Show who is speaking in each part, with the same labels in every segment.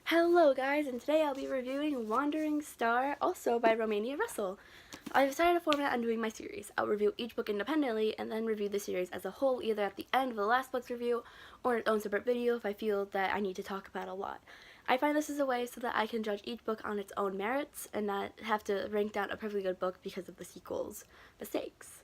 Speaker 1: Hello guys, and today I'll be reviewing Wandering Star, also by Romina. I've decided a format on doing my series. I'll review each book independently and then review the series as a whole, either at the end of the last book's review or in its own separate video if I feel that I need to talk about a lot. I find this is a way so that I can judge each book on its own merits and not have to rank down a perfectly good book because of the sequel's mistakes.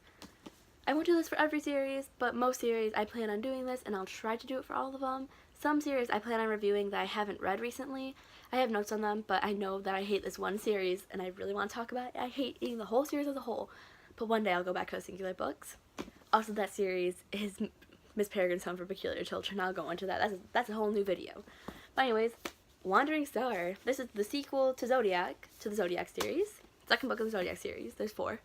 Speaker 1: I won't do this for every series, but most series I plan on doing this, and I'll try to do it for all of them. Some series I plan on reviewing that I haven't read recently. I have notes on them, but I know that I hate this one series, and I really want to talk about it. I hate eating the whole series as a whole, but one day I'll go back to the singular books. Also, that series is Miss Peregrine's Home for Peculiar Children. I'll go into that. That's a whole new video. But anyways, Wandering Star. This is the sequel to the Zodiac series. Second book of the Zodiac series. There's 4.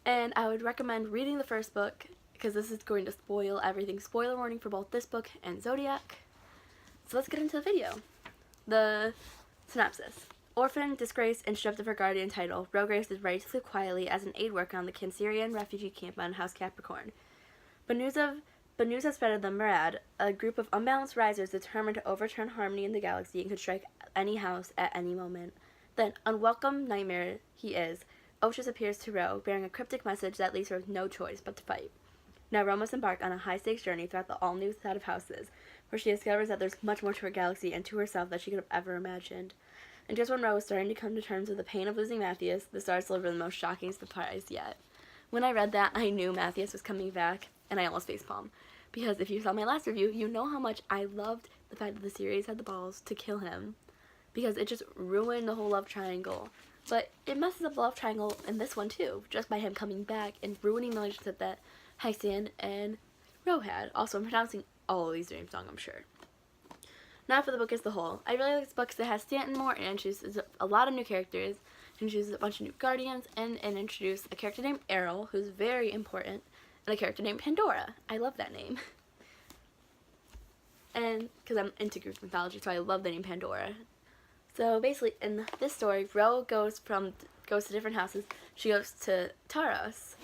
Speaker 1: And I would recommend reading the first book because this is going to spoil everything. Spoiler warning for both this book and Zodiac. So let's get into the video. The synopsis. Orphaned, disgraced, and stripped of her guardian title, Rograce is ready to live quietly as an aid worker on the Cancerian refugee camp on House Capricorn. But news has spread of the Murad, a group of unbalanced risers determined to overturn harmony in the galaxy and could strike any house at any moment. Then, unwelcome nightmare he is, Oshus appears to Ro, bearing a cryptic message that leaves her with no choice but to fight. Now Ro must embark on a high-stakes journey throughout the all-new set of houses, where she discovers that there's much more to her galaxy and to herself than she could have ever imagined. And just when Ro was starting to come to terms with the pain of losing Matthias, the stars deliver the most shocking surprise yet. When I read that, I knew Matthias was coming back, and I almost facepalmed. Because if you saw my last review, you know how much I loved the fact that the series had the balls to kill him. Because it just ruined the whole love triangle. But it messes up the love triangle in this one too, just by him coming back and ruining the relationship that Hyacinth and Ro had. Also, I'm pronouncing all of these names wrong, I'm sure. Now for the book as the whole. I really like this book because it has Stanton more and introduces a lot of new characters, introduces a bunch of new guardians, and introduces a character named Errol, who's very important, and a character named Pandora. I love that name. And because I'm into Greek mythology, so I love the name Pandora. So basically, in this story, Ro goes to different houses. She goes to Taros.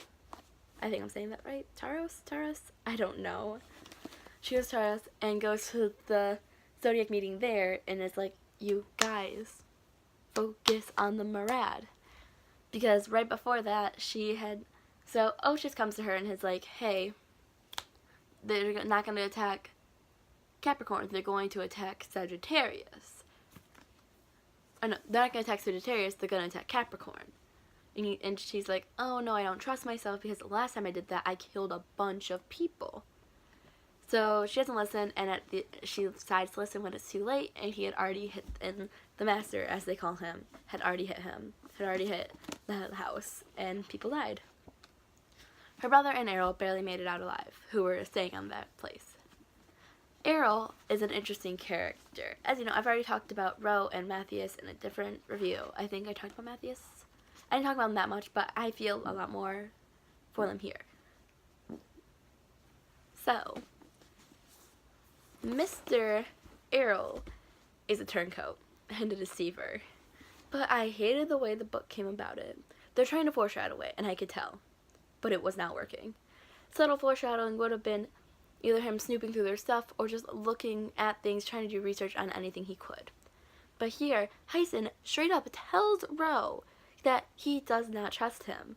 Speaker 1: I think I'm saying that right. Taros? I don't know. She goes to Taros and goes to the Zodiac meeting there, and it's like, you guys, focus on the Murad. Because right before that, so Oshus comes to her and is like, hey, they're not going to attack Capricorn, they're going to attack Sagittarius. Oh no, they're not going to attack Sagittarius, they're going to attack Capricorn. And she's like, oh no, I don't trust myself because the last time I did that, I killed a bunch of people. So she doesn't listen, and she decides to listen when it's too late, and he had already hit, and the master, as they call him, had already hit the house, and people died. Her brother and Errol barely made it out alive, who were staying on that place. Errol is an interesting character. As you know, I've already talked about Ro and Matthias in a different review. I think I talked about Matthias. I didn't talk about him that much, but I feel a lot more for them here. So, Mr. Errol is a turncoat and a deceiver. But I hated the way the book came about it. They're trying to foreshadow it, and I could tell. But it was not working. Subtle foreshadowing would have been either him snooping through their stuff or just looking at things, trying to do research on anything he could. But here, Hyacinth straight up tells Ro that he does not trust him.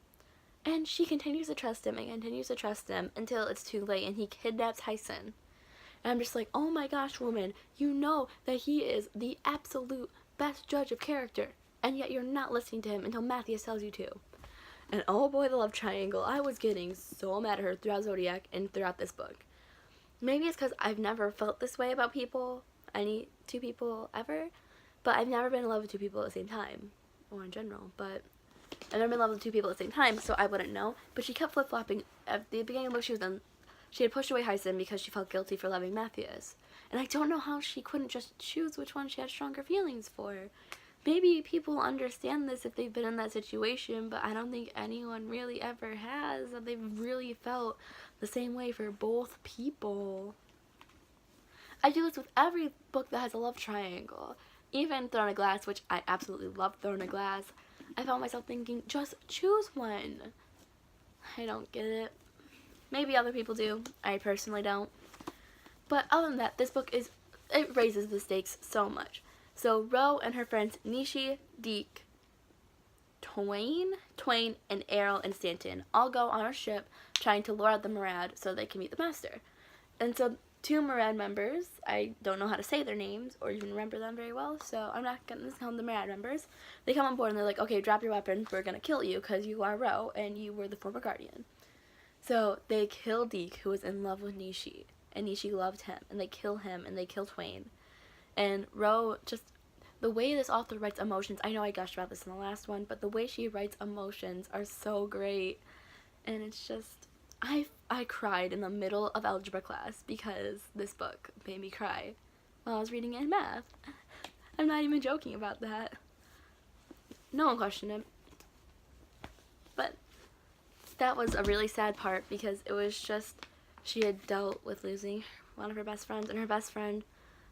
Speaker 1: And she continues to trust him and continues to trust him until it's too late and he kidnaps Hyacinth. And I'm just like, oh my gosh, woman, you know that he is the absolute best judge of character, and yet you're not listening to him until Matthias tells you to. And oh boy, the love triangle. I was getting so mad at her throughout Zodiac and throughout this book. Maybe it's because I've never felt this way about people, any 2 people ever, but I've never been in love with 2 people at the same time, or in general, but I've never been in love with 2 people at the same time, so I wouldn't know. But she kept flip-flopping. At the beginning of the book, she had pushed away Hyacinth because she felt guilty for loving Matthias. And I don't know how she couldn't just choose which one she had stronger feelings for. Maybe people understand this if they've been in that situation, but I don't think anyone really ever has, that they've really felt the same way for both people. I do this with every book that has a love triangle. Even Throne of Glass, which I absolutely love Throne of Glass, I found myself thinking, just choose one. I don't get it. Maybe other people do. I personally don't. But other than that, this book it raises the stakes so much. So Ro and her friends Nishi, Deke, Twain, and Errol and Stanton all go on a ship trying to lure out the Murad so they can meet the master. And so 2 Murad members, I don't know how to say their names or even remember them very well, so I'm not going to call them the Murad members. They come on board and they're like, okay, drop your weapons, we're going to kill you because you are Ro and you were the former guardian. So they kill Deke, who was in love with Nishi, and Nishi loved him, and they kill him, and they kill Twain. And Ro, just the way this author writes emotions, I know I gushed about this in the last one, but the way she writes emotions are so great. And it's just, I cried in the middle of algebra class because this book made me cry while I was reading it in math. I'm not even joking about that. No one questioned it. But that was a really sad part because it was just, she had dealt with losing one of her best friends, and her best friend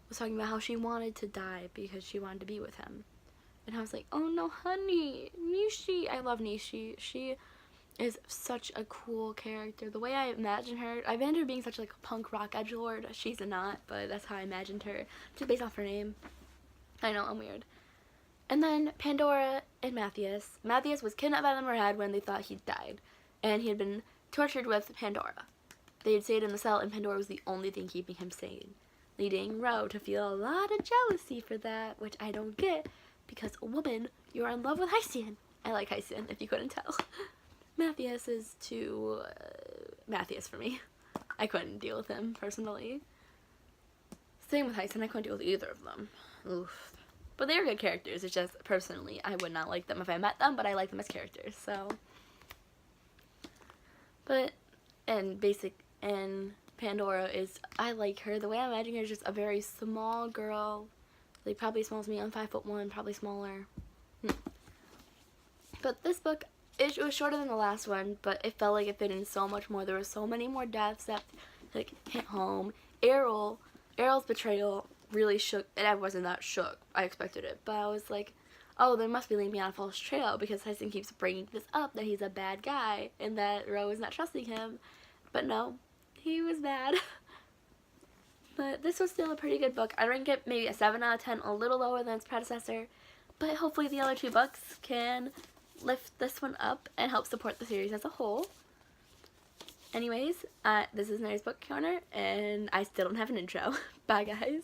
Speaker 1: was talking about how she wanted to die because she wanted to be with him. And I was like, oh no, honey, Nishi. I love Nishi. She is such a cool character. The way I imagine her being such like a punk rock edgelord. She's not, but that's how I imagined her, just based off her name. I know, I'm weird. And then Pandora and Matthias. Matthias was kidnapped by the Murad when they thought he'd died, and he had been tortured with Pandora. They had stayed in the cell, and Pandora was the only thing keeping him sane, leading Ro to feel a lot of jealousy for that, which I don't get, because a woman, you're in love with Hyacinth. I like Hyacinth, if you couldn't tell. Matthias is too Matthias for me. I couldn't deal with him, personally. Same with Hyacinth, I couldn't deal with either of them. Oof. But they were good characters, it's just, personally, I would not like them if I met them, but I like them as characters, so. But, and Pandora is, I like her. The way I imagine her is just a very small girl. Like, probably as small as me. I'm 5'1", probably smaller. But this book, it was shorter than the last one, but it felt like it fit in so much more. There were so many more deaths that, like, hit home. Errol's betrayal really shook, and I wasn't that shook. I expected it, but I was like, oh, they must be leading me on a false trail because Tyson keeps bringing this up, that he's a bad guy, and that Ro is not trusting him. But no, he was bad. But this was still a pretty good book. I rank it maybe a 7 out of 10, a little lower than its predecessor. But hopefully the other 2 books can lift this one up and help support the series as a whole. Anyways, this is Mary's Book Corner, and I still don't have an intro. Bye, guys.